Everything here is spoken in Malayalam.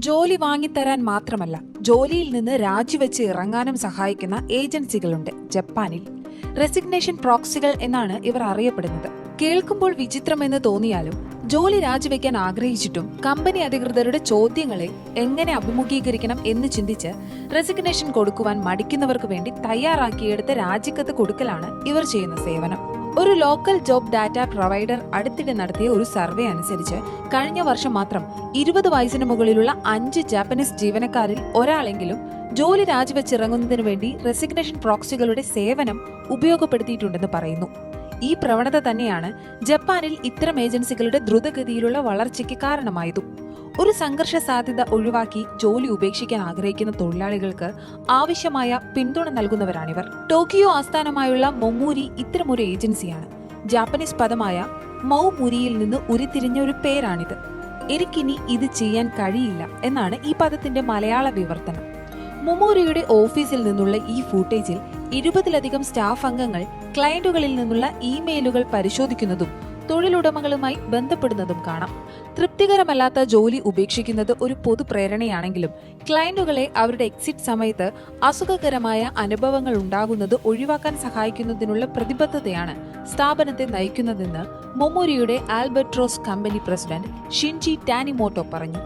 ജോലി വാങ്ങിത്തരാൻ മാത്രമല്ല ജോലിയിൽ നിന്ന് രാജിവെച്ച് ഇറങ്ങാനും സഹായിക്കുന്ന ഏജൻസികളുണ്ട് ജപ്പാനിൽ. റെസിഗ്നേഷൻ പ്രോക്സികൾ എന്നാണ് ഇവർ അറിയപ്പെടുന്നത്. കേൾക്കുമ്പോൾ വിചിത്രമെന്ന് തോന്നിയാലും ജോലി രാജിവെക്കാൻ ആഗ്രഹിച്ചിട്ടും കമ്പനി അധികൃതരുടെ ചോദ്യങ്ങളെ എങ്ങനെ അഭിമുഖീകരിക്കണം എന്ന് ചിന്തിച്ച് റെസിഗ്നേഷൻ കൊടുക്കുവാൻ മടിക്കുന്നവർക്ക് വേണ്ടി തയ്യാറാക്കിയെടുത്ത രാജിക്കത്ത് കൊടുക്കലാണ് ഇവർ ചെയ്യുന്ന സേവനം. ഒരു ലോക്കൽ ജോബ് ഡാറ്റ പ്രൊവൈഡർ അടുത്തിടെ നടത്തിയ ഒരു സർവേ അനുസരിച്ച് കഴിഞ്ഞ വർഷം മാത്രം 20 വയസ്സിന് മുകളിലുള്ള 5 ജാപ്പനീസ് ജീവനക്കാരിൽ ഒരാളെങ്കിലും ജോലി രാജിവെച്ചിറങ്ങുന്നതിനു വേണ്ടി റെസിഗ്നേഷൻ പ്രോക്സികളുടെ സേവനം ഉപയോഗപ്പെടുത്തിയിട്ടുണ്ടെന്ന് പറയുന്നു. ഈ പ്രവണത തന്നെയാണ് ജപ്പാനിൽ ഇത്തരം ഏജൻസികളുടെ ദ്രുതഗതിയിലുള്ള വളർച്ചയ്ക്ക് കാരണമായതും. ഒരു സംഘർഷ സാധ്യത ഒഴിവാക്കി ജോലി ഉപേക്ഷിക്കാൻ ആഗ്രഹിക്കുന്ന തൊഴിലാളികൾക്ക് ആവശ്യമായ പിന്തുണ നൽകുന്നവരാണിവർ. ടോക്കിയോ ആസ്ഥാനമായുള്ള മൊമൂരി ഇത്തരമൊരു ഏജൻസിയാണ്. ജാപ്പനീസ് പദമായ മൗമുരിയിൽ നിന്ന് ഉരുത്തിരിഞ്ഞ ഒരു പേരാണിത്. എനിക്കിനി ഇത് ചെയ്യാൻ കഴിയില്ല എന്നാണ് ഈ പദത്തിന്റെ മലയാള വിവർത്തനം. മൊമൂരിയുടെ ഓഫീസിൽ നിന്നുള്ള ഈ ഫൂട്ടേജിൽ 20-ലധികം സ്റ്റാഫ് അംഗങ്ങൾ ക്ലയന്റുകളിൽ നിന്നുള്ള ഇമെയിലുകൾ പരിശോധിക്കുന്നതും തൊഴിലുടമകളുമായി ബന്ധപ്പെടുന്നതും കാണാം. തൃപ്തികരമല്ലാത്ത ജോലി ഉപേക്ഷിക്കുന്നത് ഒരു പൊതുപ്രേരണയാണെങ്കിലും ക്ലയന്റുകളെ അവരുടെ എക്സിറ്റ് സമയത്ത് അസുഖകരമായ അനുഭവങ്ങൾ ഉണ്ടാകുന്നത് ഒഴിവാക്കാൻ സഹായിക്കുന്നതിനുള്ള പ്രതിബദ്ധതയാണ് സ്ഥാപനത്തെ നയിക്കുന്നതെന്ന് മൊമൂരിയുടെ ആൽബർട്രോസ് കമ്പനി പ്രസിഡന്റ് ഷിൻജി ടാനിമോട്ടോ പറഞ്ഞു.